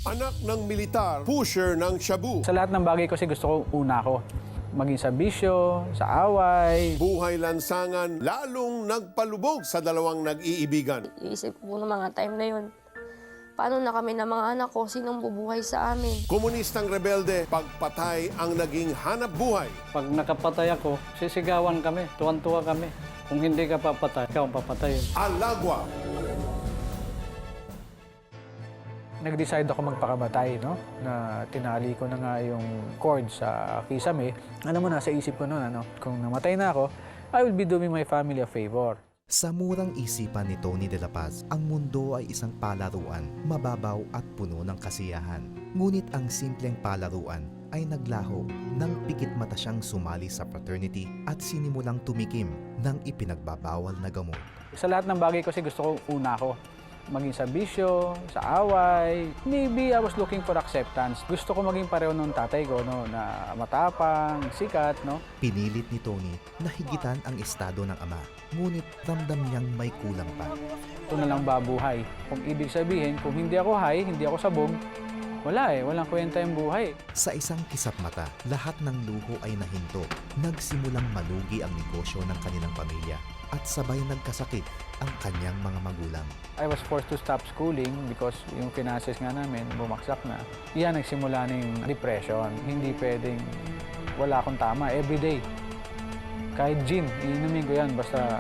Anak ng militar, pusher ng shabu. Sa lahat ng bagay kasi gusto ko una ko. Maging sa bisyo, sa away. Buhay lansangan, lalong nagpalubog sa dalawang nag-iibigan. Iisip ko ng mga time na yun, paano na kami ng mga anak ko, sinong bubuhay sa amin? Komunistang rebelde, pagpatay ang naging hanap buhay. Pag nakapatay ako, sisigawan kami, tuwan-tuwa kami. Kung hindi ka papatay, ikaw ang papatayin. Alagwa, Nag-decide ako magpakamatay, no? Na tinali ko na nga yung cord sa kisame. Alam mo, nasa isip ko noon, ano? Kung namatay na ako, I will be doing my family a favor. Sa murang isipan ni Tony de la Paz, ang mundo ay isang palaruan, mababaw at puno ng kasiyahan. Ngunit ang simpleng palaruan ay naglaho nang pikit mata siyang sumali sa fraternity at sinimulang tumikim ng ipinagbabawal na gamot. Sa lahat ng bagay kasi gusto ko una ko. Maging sa bisyo, sa away. Maybe I was looking for acceptance. Gusto ko maging pareho nung tatay ko, no? Na matapang, sikat, no? Pinilit ni Tony na higitan ang estado ng ama, ngunit ramdam niyang may kulang pa. Ito na lang babuhay. Kung ibig sabihin, kung hindi ako high, hindi ako sabog, wala eh. Walang kwenta yung buhay. Sa isang kisap mata, lahat ng luho ay nahinto. Nagsimulang malugi ang negosyo ng kanilang pamilya at sabay nagkasakit ang kanyang mga magulang. I was forced to stop schooling because yung finances nga namin bumagsak na. Yan, nagsimula na yung depression. Hindi pwedeng wala akong tama everyday. Kahit gin, iinumin ko yan basta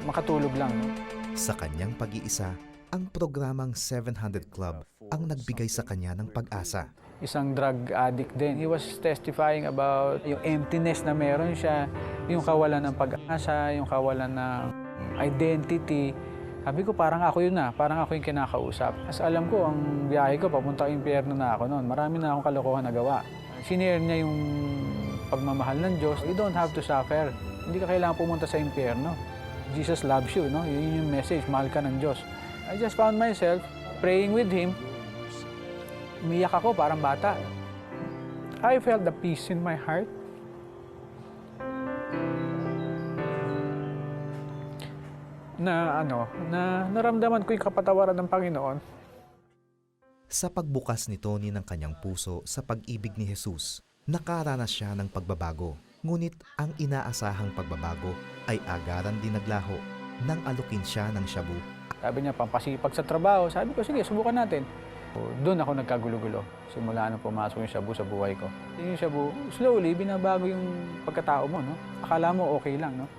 makatulog lang. No? Sa kanyang pag-iisa, ang programang 700 Club ang nagbigay sa kanya ng pag-asa. Isang drug addict din. He was testifying about yung emptiness na meron siya, yung kawalan ng pag-asa, yung kawalan ng identity. Sabi ko, parang ako yun na, parang ako yung kinakausap. As alam ko, ang biyahe ko, papunta impyerno na ako noon. Marami na akong kalokohan na gawa. Sinare niya yung pagmamahal ng Diyos. You don't have to suffer. Hindi ka kailangan pumunta sa impyerno. Jesus loves you, no? Yun yung message, mahal ka ng Diyos. I just found myself praying with Him. Umiyak ako, parang bata. I felt the peace in my heart. Na naramdaman ko yung kapatawaran ng Panginoon. Sa pagbukas ni Tony ng kanyang puso sa pag-ibig ni Jesus, nakaranas siya ng pagbabago. Ngunit ang inaasahang pagbabago ay agaran din naglaho nang alukin siya ng shabu. Sabi niya, pampasipag sa trabaho. Sabi ko, sige, subukan natin. Doon ako nagkagulo-gulo. Simula nang pumasok yung shabu sa buhay ko. Yung shabu, slowly, binabago yung pagkatao mo, no? Akala mo okay lang, no?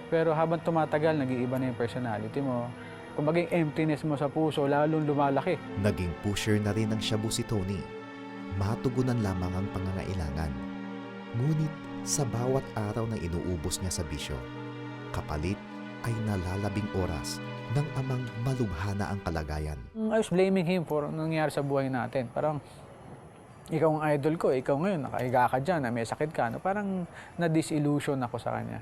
Pero habang tumatagal, nag-iiba na yung personality mo. Kung maging emptiness mo sa puso, lalong lumalaki. Naging pusher na rin ng shabu si Tony. Matugunan lamang ang pangangailangan. Ngunit sa bawat araw na inuubos niya sa bisyo, kapalit ay nalalabing oras ng amang malubha na ang kalagayan. I was blaming him for nangyari sa buhay natin. Parang, ikaw ang idol ko, ikaw ngayon, nakahiga ka dyan, may sakit ka. No? Parang na-disillusion ako sa kanya.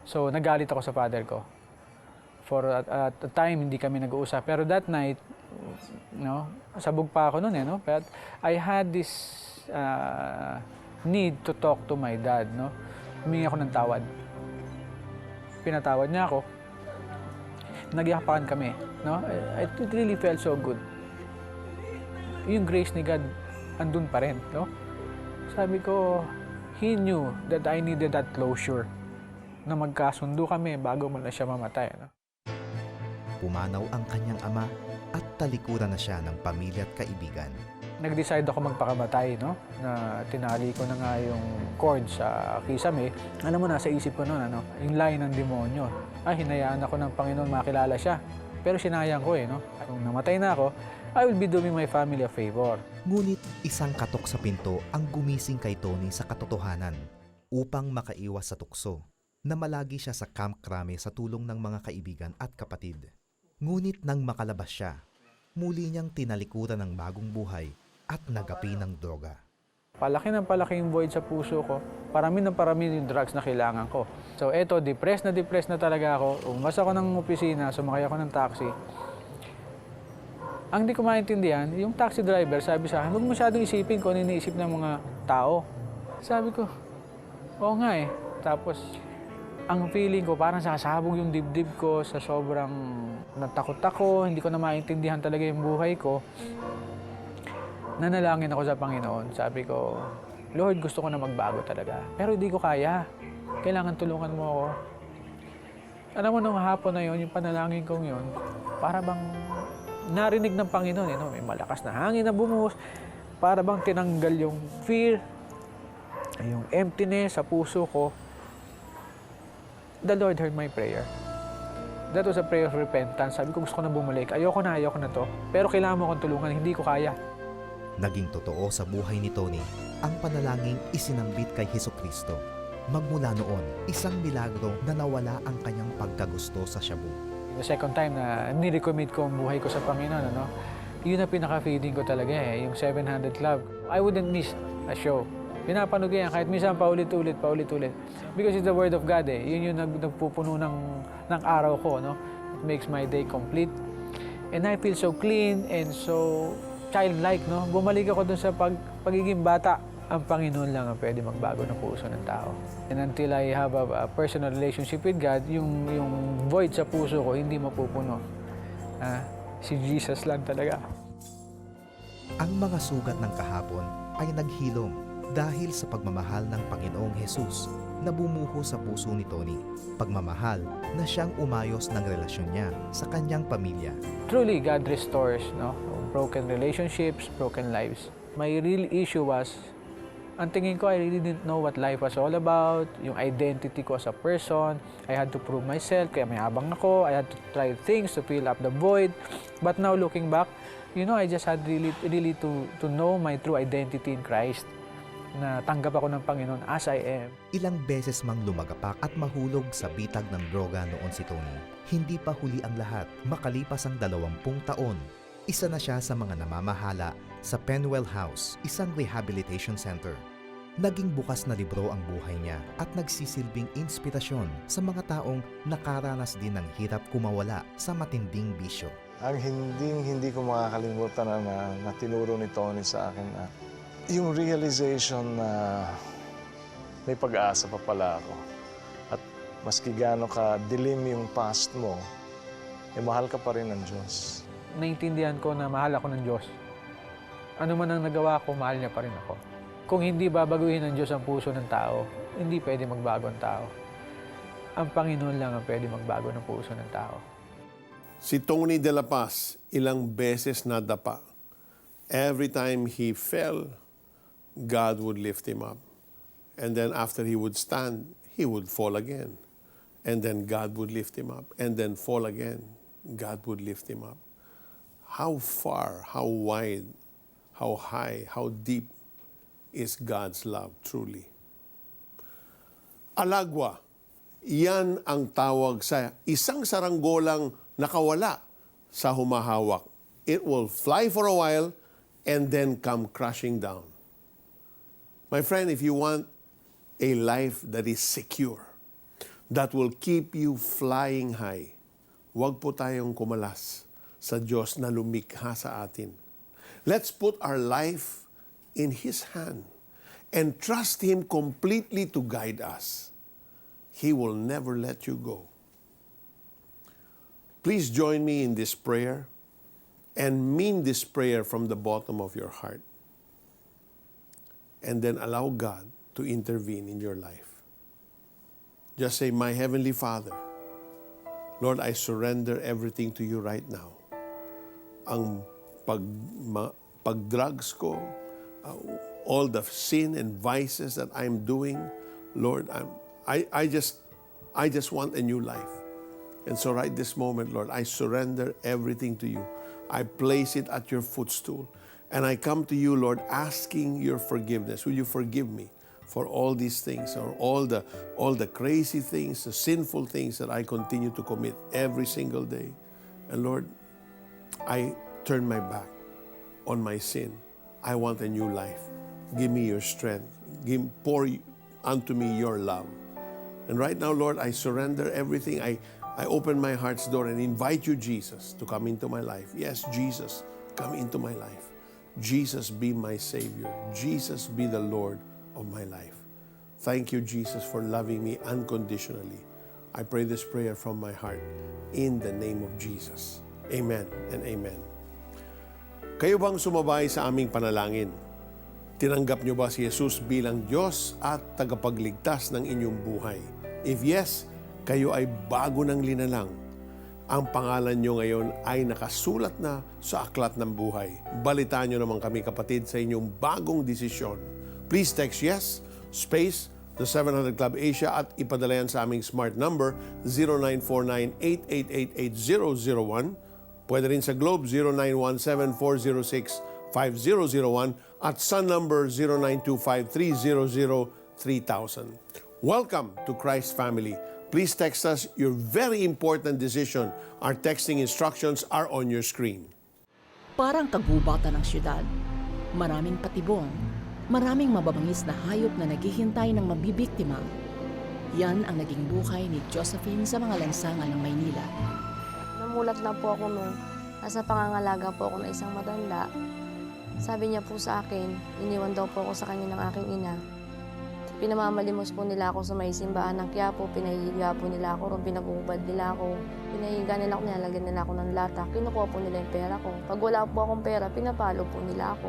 So, nagalit ako sa father ko. For at a time, hindi kami nag-uusap. Pero that night, no, sabog pa ako noon, no? But I had this need to talk to my dad, no? Humingi ako ng tawad. Pinatawad niya ako. Nagyakapan kami, no? It really felt so good. Yung grace ni God, andun pa rin, no? Sabi ko, He knew that I needed that closure. Na magkasundo kami bago mo na siya mamatay, no? Pumanaw ang kanyang ama at talikuran na siya ng pamilya at kaibigan. Nag-decide ako magpakamatay, no? Na tinali ko na nga yung cord sa kisame. Alam mo, nasa isip ko noon, ano? Yung line ng demonyo. Hinayaan ako ng Panginoon makilala siya. Pero sinayang ko no? Kung namatay na ako, I will be doing my family a favor. Ngunit isang katok sa pinto ang gumising kay Tony sa katotohanan upang makaiwas sa tukso na malagi siya sa Camp Crame sa tulong ng mga kaibigan at kapatid. Ngunit nang makalabas siya, muli niyang tinalikuran ng bagong buhay at nagapi ng droga. Palaki ng palaki yung void sa puso ko. Parami ng parami yung drugs na kailangan ko. So eto, depressed na talaga ako. Umas ako ng opisina, sumakay ako ng taxi. Ang di ko maintindihan, yung taxi driver sabi sa akin, huwag masyadong isipin kung ano iniisip ng mga tao. Sabi ko, oo nga eh. Tapos, ang feeling ko, parang sasabog yung dibdib ko sa sobrang natakot ako, hindi ko na maintindihan talaga yung buhay ko. nanalangin ako sa Panginoon. Sabi ko, Lord, gusto ko na magbago talaga. Pero hindi ko kaya. Kailangan tulungan mo ako. Alam mo, nung hapon na yon, yung panalangin kong yon, para bang narinig ng Panginoon, may malakas na hangin na bumuhos, para bang tinanggal yung fear, yung emptiness sa puso ko. The Lord heard my prayer. That was a prayer of repentance. Sabi ko, gusto ko na bumalik. Ayoko na to. Pero kailangan mo akong tulungan, hindi ko kaya. Naging totoo sa buhay ni Tony ang panalangin isinambit kay Hesukristo. Magmula noon, isang milagro na nawala ang kanyang pagkagusto sa shabu. The second time na nirecommit ko ang buhay ko sa Panginoon, yun na pinaka-feeding ko talaga yung 700 Club. I wouldn't miss a show. Pinapanood ko yan kahit minsan paulit-ulit. Because it's the Word of God Yun yung nagpupuno ng araw ko, It makes my day complete. And I feel so clean and so childlike, Bumalik ako dun sa pagiging bata. Ang Panginoon lang ang pwede magbago ng puso ng tao. And until I have a personal relationship with God, yung void sa puso ko hindi mapupuno. Si Jesus lang talaga. Ang mga sugat ng kahapon ay naghilom dahil sa pagmamahal ng Panginoong Hesus na bumuho sa puso ni Tony. Pagmamahal na siyang umayos ng relasyon niya sa kanyang pamilya. Truly, God restores, broken relationships, broken lives. My real issue was, ang tingin ko, I really didn't know what life was all about, yung identity ko as a person. I had to prove myself, kaya mayabang ako. I had to try things to fill up the void. But now looking back, I just had really to know my true identity in Christ. Na tanggap ako ng Panginoon as I am. Ilang beses mang lumagapak at mahulog sa bitag ng droga noon si Tony. Hindi pa huli ang lahat. Makalipas ang 20 taon, isa na siya sa mga namamahala sa Penwell House, isang rehabilitation center. Naging bukas na libro ang buhay niya at nagsisilbing inspirasyon sa mga taong nakaranas din ng hirap kumawala sa matinding bisyo. Ang hindi ko makakalimutan na tinuro ni Tony sa akin na yung realization na may pag-asa pa pala ako. At maski gaano ka dilim yung past mo, mahal ka pa rin ng Diyos. Naintindihan ko na mahal ako ng Diyos. Ano man ang nagawa ko, mahal niya pa rin ako. Kung hindi babaguhin ng Diyos ang puso ng tao, hindi pwede magbago ang tao. Ang Panginoon lang ang pwede magbago ng puso ng tao. Si Tony de la Paz, ilang beses nadapa. Every time he fell, God would lift him up. And then after he would stand, he would fall again. And then God would lift him up. And then fall again. God would lift him up. How far, how wide, how high, how deep is God's love truly? Alagwa, yan ang tawag sa isang saranggolang nakawala sa humahawak. It will fly for a while and then come crashing down. My friend, if you want a life that is secure, that will keep you flying high, huwag po tayong kumalas sa Diyos na lumikha sa atin. Let's put our life in His hand and trust Him completely to guide us. He will never let you go. Please join me in this prayer and mean this prayer from the bottom of your heart. And then allow God to intervene in your life. Just say, My Heavenly Father, Lord, I surrender everything to you right now. Ang pag-drugs ko, all the sin and vices that I'm doing, Lord, I just want a new life. And so right this moment, Lord, I surrender everything to you. I place it at your footstool. And I come to you, Lord, asking your forgiveness. Will you forgive me for all these things, or all the crazy things, the sinful things that I continue to commit every single day? And Lord, I turn my back on my sin. I want a new life. Give me your strength. Pour unto me your love. And right now, Lord, I surrender everything. I open my heart's door and invite you, Jesus, to come into my life. Yes, Jesus, come into my life. Jesus, be my Savior. Jesus, be the Lord of my life. Thank you, Jesus, for loving me unconditionally. I pray this prayer from my heart in the name of Jesus. Amen and amen. Kayo bang sumabay sa aming panalangin? Tinanggap niyo ba si Jesus bilang Diyos at tagapagligtas ng inyong buhay? If yes, kayo ay bago ng linalang. Ang pangalan niyo ngayon ay nakasulat na sa aklat ng buhay. Balitaan niyo naman kami kapatid sa inyong bagong desisyon. Please text yes, space, the 700 Club Asia at ipadala yan sa aming smart number 0949-888-8001. Pwede rin sa Globe 0917-406-5001 at Sun number 0925-300-3000. Welcome to Christ Family. Please text us your very important decision. Our texting instructions are on your screen. Parang kagubatan ng syudad. Maraming patibong, maraming mababangis na hayop na naghihintay ng mabibiktima. Yan ang naging buhay ni Josephine sa mga lansangan ng Maynila. Namulat na po ako nung nasa pangangalaga po ako ng isang matanda. Sabi niya po sa akin, iniwan daw po ako sa kanya ng aking ina. Pinamamalimos po nila ako sa may simbahan ng Quiapo, pinahihiga po nila ako, pinagubad nila ako. Pinahihiga nila ako, nilalagyan nila ako ng lata, kinukuha po nila yung pera ko. Pag wala po akong pera, pinapalo po nila ako.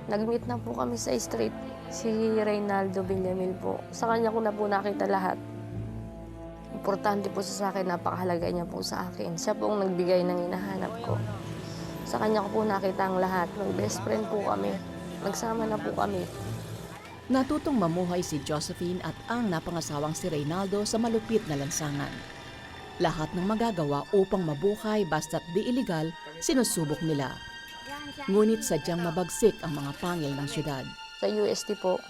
Nag-meet na po kami sa street, si Reynaldo Villamil po. Sa kanya ko na po nakita lahat. Importante po sa akin, napakahalaga niya po sa akin. Siya po ang nagbigay ng hinahanap ko. Sa kanya ko po nakita ang lahat. Mag-best friend po kami. Nagsama na po kami. Natutong mamuhay si Josephine at ang napangasawang si Reynaldo sa malupit na lansangan. Lahat ng magagawa upang mabuhay basta't di iligal, sinusubok nila. Ngunit sadyang mabagsik ang mga pangil ng syudad. Sa UST po,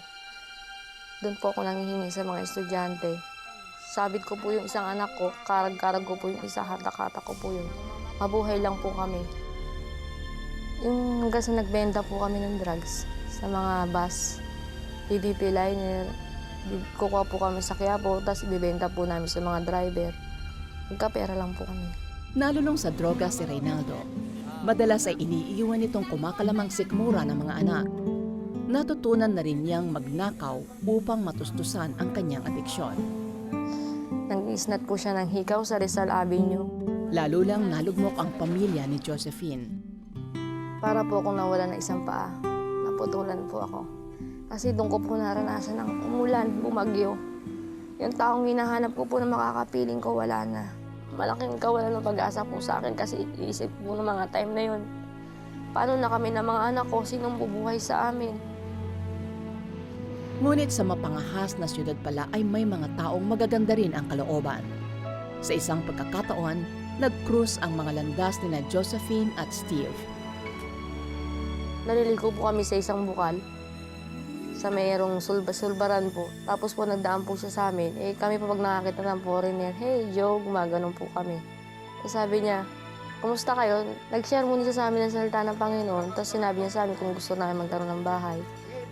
doon po ako nanghihingi sa mga estudyante. Sabit ko po yung isang anak ko, karag-karag ko po yung isa, hatak-hatak ko po yun. Mabuhay lang po kami. Yung hanggang sa nagbenta po kami ng drugs sa mga bus, PDP liner, kukuha po kami sa Quiapo, tapos ibibenta po namin sa mga driver. Magkapera lang po kami. Nalulong sa droga si Reynaldo. Madalas ay iniiwan itong kumakalamang sikmura ng mga anak. Natutunan na rin niyang magnakaw upang matustusan ang kanyang adiksyon. Nag-isnat po siya ng hikaw sa Rizal Avenue. Lalo lang nalugmok ang pamilya ni Josephine. Para po akong nawala ng isang paa. Naputulan po ako. Kasi doon ko po naranasan ang umulan, bumagyo. Yung taong hinahanap ko po na makakapiling ko, wala na. Malaking kawalan ng pag-asa po sa akin kasi iisip po ng mga time na yun. Paano na kami ng mga anak ko? Sinong bubuhay sa amin? Ngunit sa mapangahas na syudad pala ay may mga taong magaganda rin ang kalooban. Sa isang pagkakataon, nag-cruise ang mga landas ni na Josephine at Steve. Naliligo po kami sa isang bukal. Sa mayroong sulbaran po. Tapos po nagdaan po siya sa amin. Eh kami po pag nakakita ng foreigner, "Hey Joe," gumaganon po kami. Tapos sabi niya, "Kumusta kayo?" Nag-share muna siya sa amin ng salita ng Panginoon. Tapos sinabi niya sa amin kung gusto namin magkaroon ng bahay.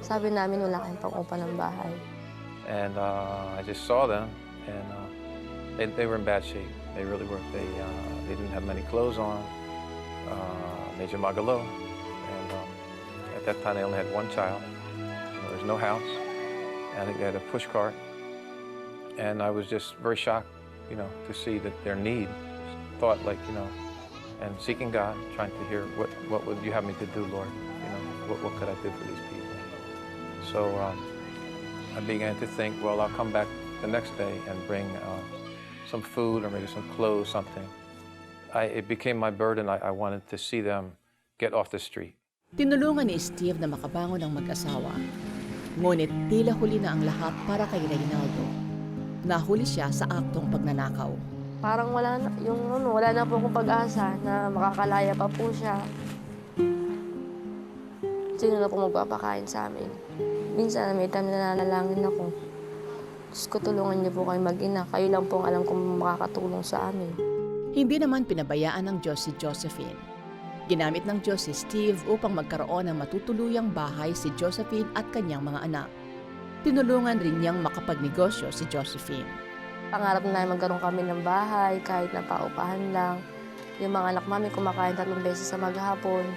Sabi namin wala kayong pang-upa ng bahay. And I just saw them, and they were in bad shape. They really were. They didn't have many clothes on. Medyo magalo. And at that time, they only had one child. There was no house. I think they had a push cart. And I was just very shocked, to see that their need, thought like, and seeking God, trying to hear what would you have me to do, Lord? What could I do for these people? So I began to think, well, I'll come back the next day and bring some food or maybe some clothes, something. It became my burden. I wanted to see them get off the street. Tinulungan ni Steve na makabangon ang mag-asawa. Ngunit tila huli na ang lahat para kay Reynaldo. Nahuli siya sa aktong pagnanakaw. Parang wala na po akong pag-asa na makakalaya pa po siya. Sino na po magpapakain sa amin? Minsan may time na nanalangin ako. Diyos ko, tulungan niyo po kayo mag-ina. Kayo lang po ang alam kung makakatulong sa amin. Hindi naman pinabayaan ng Diyos si Josephine. Ginamit ng Diyos si Steve upang magkaroon ng matutuluyang bahay si Josephine at kanyang mga anak. Tinulungan rin niyang makapagnegosyo si Josephine. Pangarap na magkaroon kami ng bahay, kahit na paupahan lang. Yung mga anak namin kumakain 3 beses sa maghapon.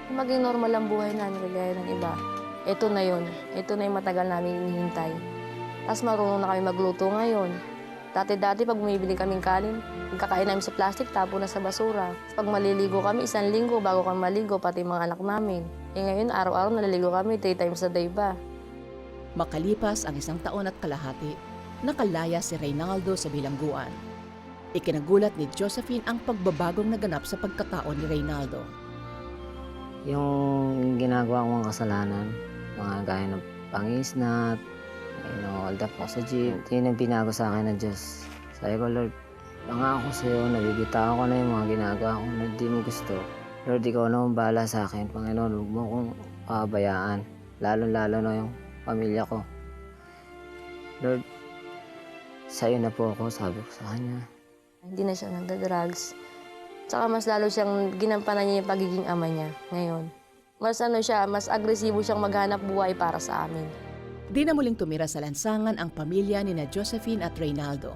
Maging normal ang buhay namin kagaya ng iba. Ito na yun. Ito na yung matagal namin hinihintay. Tapos marunong na kami magluto ngayon. Dati-dati pag bumibili kaming kanin, pagkakain namin sa plastic, tapo na sa basura. Pag maliligo kami, 1 linggo bago kami maligo, pati mga anak namin. Ngayon, araw-araw naliligo kami, 3 times a day ba? Makalipas ang 1 taon at kalahati, nakalaya si Reynaldo sa bilangguan. Ikinagulat ni Josephine ang pagbabagong naganap sa pagkatao ni Reynaldo. Yung ginagawa kong kasalanan, mga gaya ng pangisnat, hold up ako sa jeep, yun ang binago sa akin ng Diyos. Sabi ko, Lord, pangako sa'yo, nabibitaw ko na yung mga ginagawa ko na di mo gusto. Lord, ikaw naman bahala sa akin, Panginoon, huwag mo kong pabayaan, lalo-lalo na yung pamilya ko. Lord, sa'yo na po ako, sabi ko sa kanya. Hindi na siya nagda-drugs. Tsaka mas lalo siyang ginampanan niya yung pagiging ama niya ngayon. Mas agresibo siyang maghanap buhay para sa amin. Di na muling tumira sa lansangan ang pamilya ni na Josephine at Reynaldo.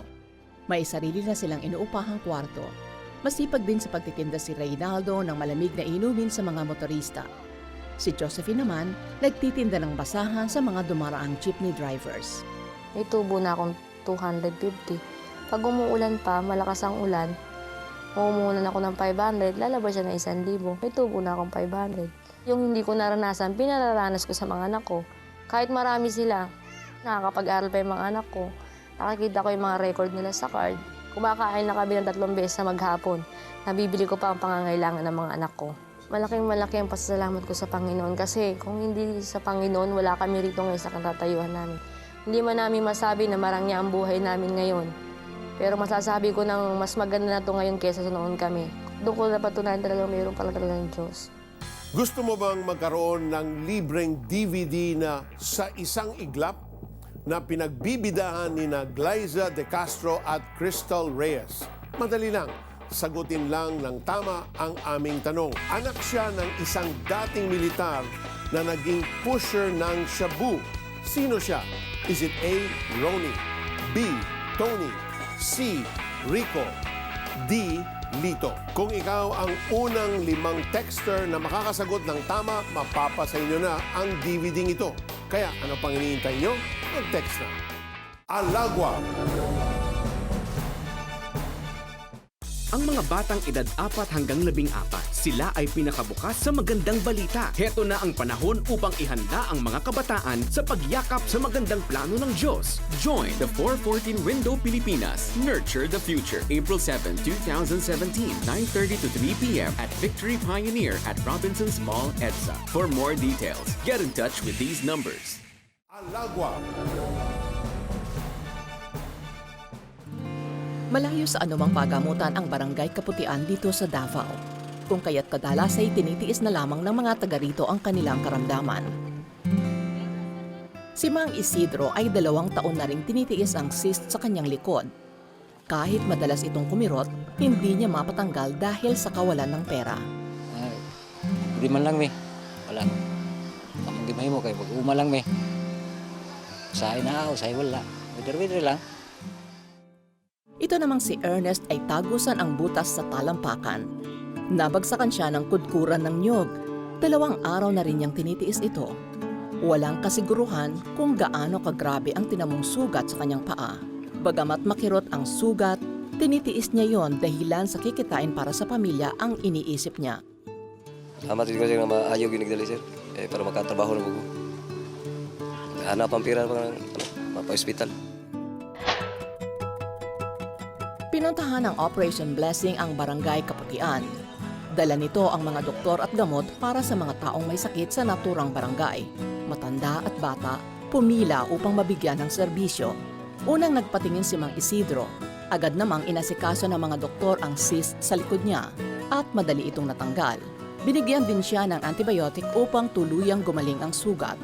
May sarili na silang inuupahang kwarto. Masipag din sa pagtitinda si Reynaldo ng malamig na inumin sa mga motorista. Si Josephine naman, nagtitinda ng basahan sa mga dumaraang jeepney drivers. May tubo na akong 250. Pag umuulan pa, malakas ang ulan, mumuhunan ako ng 500, lalabas siya ng 1,000. May tubo na akong 500. Yung hindi ko naranasan, pinararanas ko sa mga anak ko. Kahit marami sila, nakakapag-aral pa yung mga anak ko. Nakikita ko yung mga record nila sa card. Kumakain na kami ng 3 beses na maghapon. Nabibili ko pa ang pangangailangan ng mga anak ko. Malaki ang pasasalamat ko sa Panginoon kasi kung hindi sa Panginoon, wala kami rito ngayon sa katatayuhan namin. Hindi man namin masabi na marangya ang buhay namin ngayon. Pero masasabi ko nang mas maganda na ito ngayon kaysa sa noon kami. Doon ko napatunayan talaga mayroon pala talagang Diyos. Gusto mo bang magkaroon ng libreng DVD na Sa Isang Iglap na pinagbibidahan ni na Glyza De Castro at Crystal Reyes? Madali lang. Sagutin lang ng tama ang aming tanong. Anak siya ng isang dating militar na naging pusher ng shabu. Sino siya? Is it A. Ronnie, B. Tony, C. Rico, D. Lito? Kung ikaw ang unang 5 texter na makakasagot ng tama, mapapasa inyo na ang DVD ito. Kaya ano pang iniintay nyo? Mag-text na. Alagwa! Ang mga batang edad 4 hanggang 14, sila ay pinakabukas sa magandang balita. Heto na ang panahon upang ihanda ang mga kabataan sa pagyakap sa magandang plano ng Diyos. Join the 414 Window Pilipinas. Nurture the Future. April 7, 2017, 9:30 to 3 p.m. at Victory Pioneer at Robinson's Mall, EDSA. For more details, get in touch with these numbers. Alagwa! Malayo sa anumang pagamutan ang Barangay Kaputian dito sa Davao. Kung kaya't kadalas ay tinitiis na lamang ng mga taga rito ang kanilang karamdaman. Si Mang Isidro ay 2 taon na rin tinitiis ang cyst sa kanyang likod. Kahit madalas itong kumirot, hindi niya mapatanggal dahil sa kawalan ng pera. Hindi man lang, wala. Akong di mahimo kayo, pag-uma lang, Usahay na ako, usahay wala. Wither lang. Ito namang si Ernest ay tagusan ang butas sa talampakan. Nabagsakan siya ng kudkuran ng niyog. 2 araw na rin niyang tinitiis ito. Walang kasiguruhan kung gaano kagrabe ang tinamong sugat sa kanyang paa. Bagamat makirot ang sugat, tinitiis niya yon dahilan sa kikitain para sa pamilya ang iniisip niya. Amat ko siya na maayaw ginigdali, sir. Para makatrabaho na mo. Hanap ang pira mapa-hospital. Pinuntahan ng Operation Blessing ang Barangay Kaputian. Dala nito ang mga doktor at gamot para sa mga taong may sakit sa naturang barangay. Matanda at bata, pumila upang mabigyan ng serbisyo. Unang nagpatingin si Mang Isidro. Agad namang inasikaso ng mga doktor ang cyst sa likod niya at madali itong natanggal. Binigyan din siya ng antibiotic upang tuluyang gumaling ang sugat.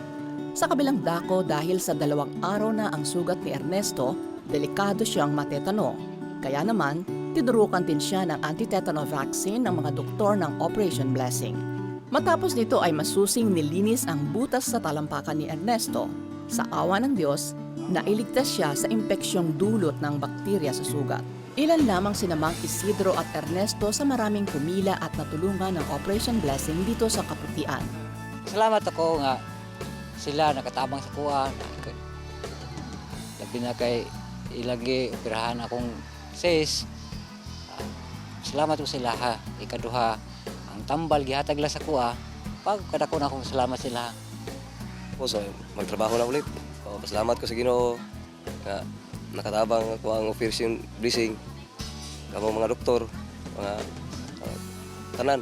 Sa kabilang dako dahil sa 2 araw na ang sugat ni Ernesto, delikado siyang matetano. Kaya naman, tinurukan din siya ng anti-tetano vaccine ng mga doktor ng Operation Blessing. Matapos nito ay masusing nilinis ang butas sa talampakan ni Ernesto. Sa awa ng Diyos, nailigtas siya sa impeksyong dulot ng bakterya sa sugat. Ilan lamang sina Mang Isidro at Ernesto sa maraming pumila at natulungan ng Operation Blessing dito sa Kaputian. Salamat ako nga sila nakatabang sa kuha. Labi na kay ilagi operahan akong sis. Salamat ko sila ha. Ikaduha, ang tambal gihatag la sa kuha. Pag kadako na akong salamat sila. Po, so, magtrabaho na ulit. Pasalamat ko sa Ginoo na nakatabang ako ang operation blessing. Kamong mga doktor, mga tanan.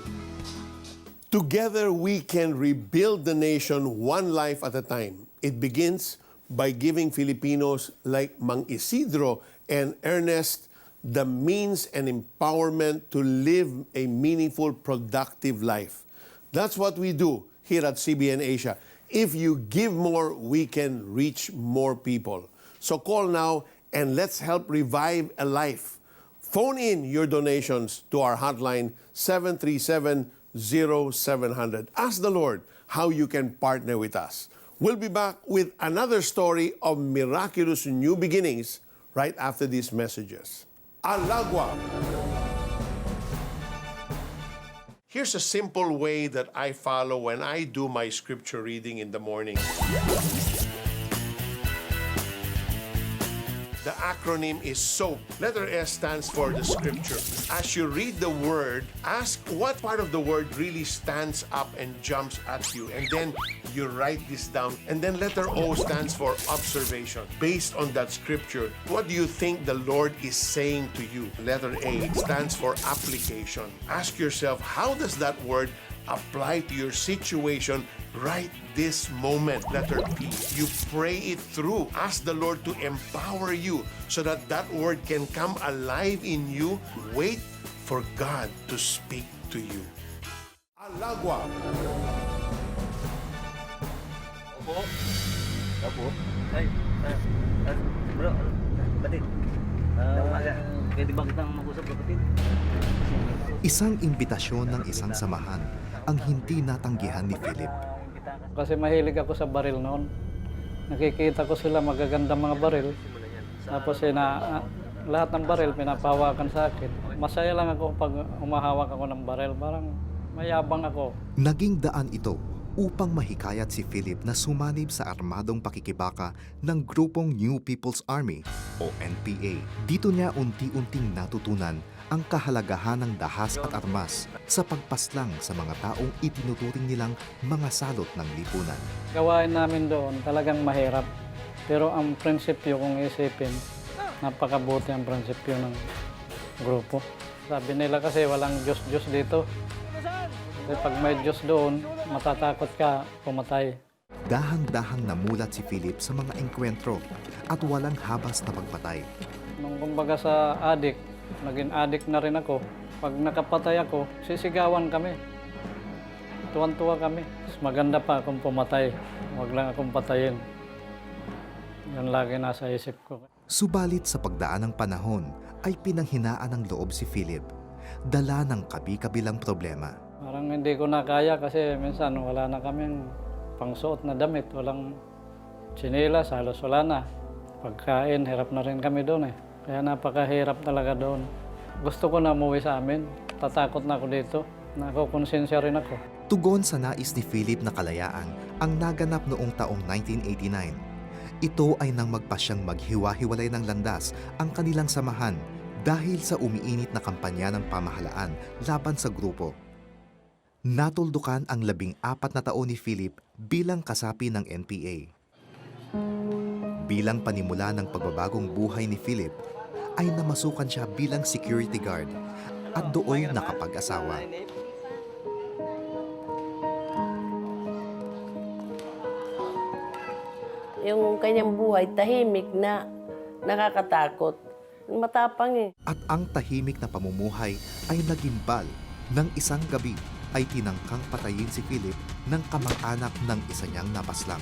Together we can rebuild the nation one life at a time. It begins by giving Filipinos like Mang Isidro and Ernest the means and empowerment to live a meaningful, productive life. That's what we do here at CBN Asia. If you give more, we can reach more people. So call now and let's help revive a life. Phone in your donations to our hotline 737-0700. Ask the Lord how you can partner with us. We'll be back with another story of miraculous new beginnings right after these messages. Alagwa. Here's a simple way that I follow when I do my scripture reading in the morning. The acronym is SOAP. Letter S stands for the scripture. As you read the word, ask what part of the word really stands up and jumps at you. And then you write this down. And then letter O stands for observation. Based on that scripture, what do you think the Lord is saying to you? Letter A stands for application. Ask yourself, how does that word apply to your situation right this moment? Letter P, you pray it through. Ask the Lord to empower you so that that word can come alive in you. Wait for God to speak to you. Alagwa. Opo. Bro, batid. Pwede ba kitang mag-usap, batid? Isang imbitasyon ng isang samahan ang hindi natanggihan ni Philip. Kasi mahilig ako sa baril noon. Nakikita ko sila magagandang mga baril. Tapos lahat ng baril pinapahawakan sa akin. Masaya lang ako pag umahawak ako ng baril. Parang mayabang ako. Naging daan ito upang mahikayat si Philip na sumanib sa armadong pakikibaka ng grupong New People's Army o NPA. Dito niya unti-unting natutunan ang kahalagahan ng dahas at armas sa pagpaslang sa mga taong itinuturing nilang mga salot ng lipunan. Gawain namin doon talagang mahirap. Pero ang prinsipyo kung isipin, napakabuti ang prinsipyo ng grupo. Sabi nila kasi walang Diyos-Diyos dito. Kasi pag may Diyos doon, matatakot ka, pumatay. Dahang-dahang namulat si Philip sa mga engkwentro at walang habas na pagpatay. Nung kumbaga sa addict, naging addict na rin ako. Pag nakapatay ako, sisigawan kami. Tuwan-tuwa kami. Mas maganda pa kung pumatay. Huwag lang akong patayin. Yan lagi nasa isip ko. Subalit sa pagdaan ng panahon ay pinanghinaan ng loob si Philip. Dala ng kabi-kabilang problema. Parang hindi ko na kaya kasi minsan wala na kaming pangsuot na damit. Walang tsinelas, halos wala na. Pagkain, hirap na rin kami doon eh. Kaya napakahirap talaga doon. Gusto ko na umuwi sa amin. Tatakot na ako dito. Nakukonsensya rin ako. Tugon sa nais ni Philip na kalayaan ang naganap noong taong 1989. Ito ay nang magpasyang maghiwa-hiwalay ng landas ang kanilang samahan dahil sa umiinit na kampanya ng pamahalaan laban sa grupo. Natuldukan ang 14 na taon ni Philip bilang kasapi ng NPA. Bilang panimula ng pagbabagong buhay ni Philip, ay namasukan siya bilang security guard at doon nakapag-asawa. Yung kanyang buhay, tahimik na nakakatakot. Matapang eh. At ang tahimik na pamumuhay ay nagimbal ng isang gabi ay tinangkang patayin si Philip ng kamag-anak ng isa niyang napaslang.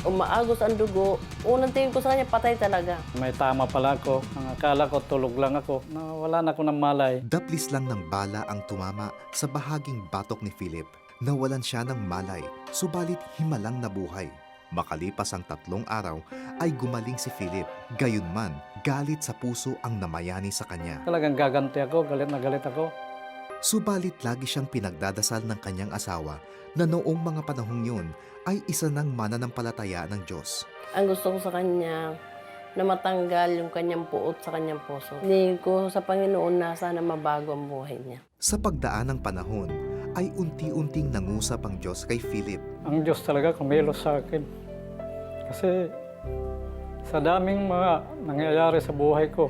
Umaagos ang dugo. Unang tingin ko sa kanya, patay talaga. May tama pala ako. Ang akala ko, tulog lang ako. Wala na ako ng malay. Daplis lang ng bala ang tumama sa bahaging batok ni Philip. Nawalan siya ng malay, subalit himalang nabuhay. Makalipas ang 3 araw, ay gumaling si Philip. Gayunman, galit sa puso ang namayani sa kanya. Talagang gaganti ako, galit na galit ako. Subalit lagi siyang pinagdadasal ng kanyang asawa na noong mga panahong yun ay isa ng mananampalataya ng Diyos. Ang gusto ko sa kanya, na matanggal yung kanyang puot sa kanyang puso. Hinihingi ko sa Panginoon na sana mabago ang buhay niya. Sa pagdaan ng panahon, ay unti-unting nangusap ang Diyos kay Philip. Ang Diyos talaga kumilos sa akin. Kasi sa daming mga nangyayari sa buhay ko,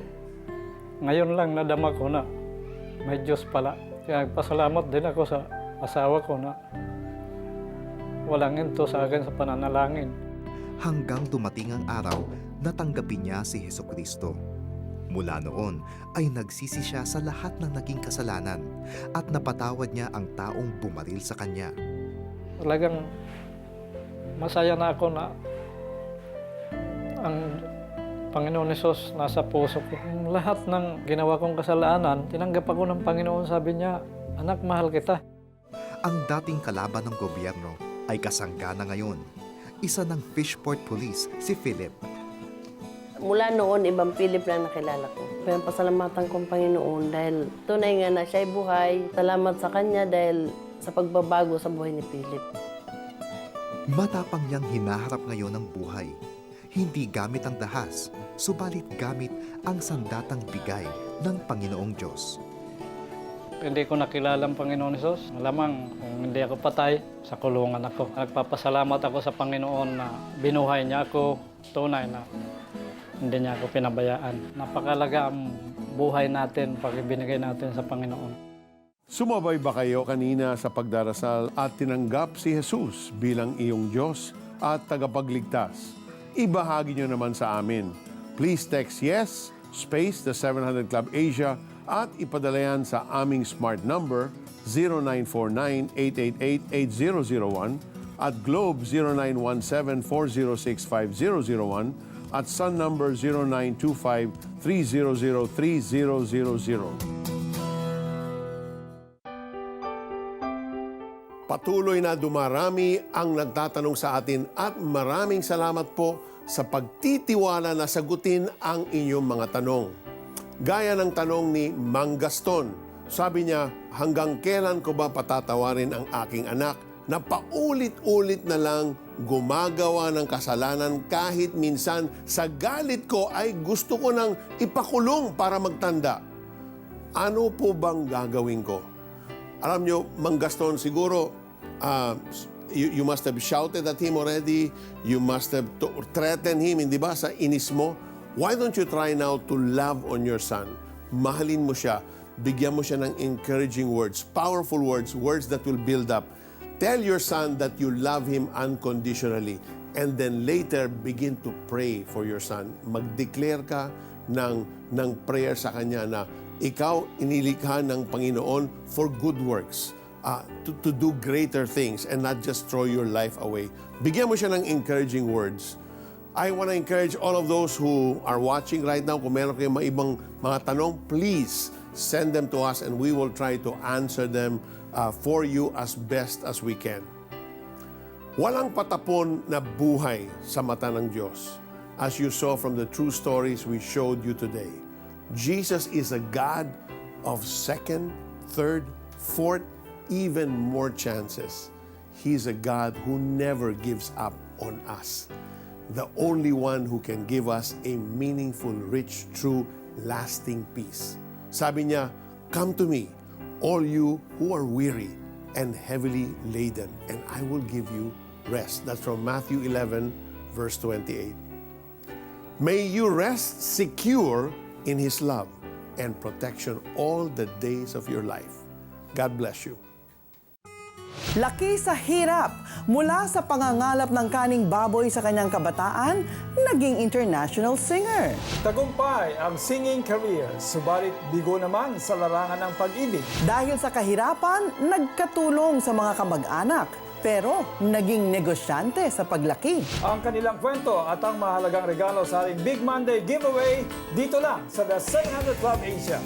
ngayon lang nadama ko na may Diyos pala. Kaya nagpasalamat din ako sa asawa ko na walang into sa akin sa pananalangin. Hanggang dumating ang araw na tanggapin niya si Hesukristo. Mula noon ay nagsisi siya sa lahat ng naging kasalanan at napatawad niya ang taong bumaril sa kanya. Talagang masaya na ako na ang Panginoon Hesus nasa puso ko. Lahat ng ginawa kong kasalanan, tinanggap ako ng Panginoon. Sabi niya, anak, mahal kita. Ang dating kalaban ng gobyerno ay kasangga na ngayon. Isa ng Fishport Police si Philip. Mula noon, ibang Philip lang nakilala ko. Kaya pasalamatan kong Panginoon dahil tunay nga na siya'y buhay. Salamat sa Kanya dahil sa pagbabago sa buhay ni Philip. Matapang niyang hinaharap ngayon ang buhay. Hindi gamit ang dahas, subalit gamit ang sandatang bigay ng Panginoong Diyos. Hindi ko nakilala ang Panginoon Hesus. Malamang kung hindi ako patay, sa kulungan ako. Nagpapasalamat ako sa Panginoon na binuhay niya ako. Tunay na hindi niya ako pinabayaan. Napakalaga ang buhay natin pag ibinigay natin sa Panginoon. Sumabay ba kayo kanina sa pagdarasal at tinanggap si Jesus bilang iyong Diyos at tagapagligtas? Ibahagi nyo naman sa amin. Please text yes, space the 700 Club Asia at ipadala yan sa aming smart number 0949-888-8001 at Globe 0917-406-5001 at Sun number 0925-300-3000. Patuloy na dumarami ang nagtatanong sa atin at maraming salamat po sa pagtitiwala na sagutin ang inyong mga tanong. Gaya ng tanong ni Mang Gaston, sabi niya, hanggang kailan ko ba patatawarin ang aking anak na paulit-ulit na lang gumagawa ng kasalanan kahit minsan sa galit ko ay gusto ko nang ipakulong para magtanda. Ano po bang gagawin ko? Alam nyo, Mang Gaston, siguro you must have shouted at him already. You must have threatened him, hindi ba, sa inis mo? Why don't you try now to love on your son? Mahalin mo siya. Bigyan mo siya ng encouraging words, powerful words, words that will build up. Tell your son that you love him unconditionally. And then later, begin to pray for your son. Mag-declare ka ng prayer sa kanya na ikaw inilikha ng Panginoon for good works. To do greater things and not just throw your life away. Bigyan mo siya ng encouraging words. I want to encourage all of those who are watching right now, kung meron kayong ibang mga tanong, please send them to us and we will try to answer them for you as best as we can. Walang patapon na buhay sa mata ng Diyos. As you saw from the true stories we showed you today, Jesus is a God of second, third, fourth, even more chances. He's a God who never gives up on us. The only one who can give us a meaningful, rich, true, lasting peace. Sabi niya, come to me, all you who are weary and heavily laden, and I will give you rest. That's from Matthew 11, verse 28. May you rest secure in His love and protection all the days of your life. God bless you. Laki sa hirap. Mula sa pangangalap ng kaning baboy sa kanyang kabataan, naging international singer. Tagumpay ang singing career, subalit bigo naman sa larangan ng pag-ibig. Dahil sa kahirapan, nagkatulong sa mga kamag-anak, pero naging negosyante sa paglaki. Ang kanilang kwento at ang mahalagang regalo sa ating Big Monday giveaway dito lang sa The 700 Club Asia.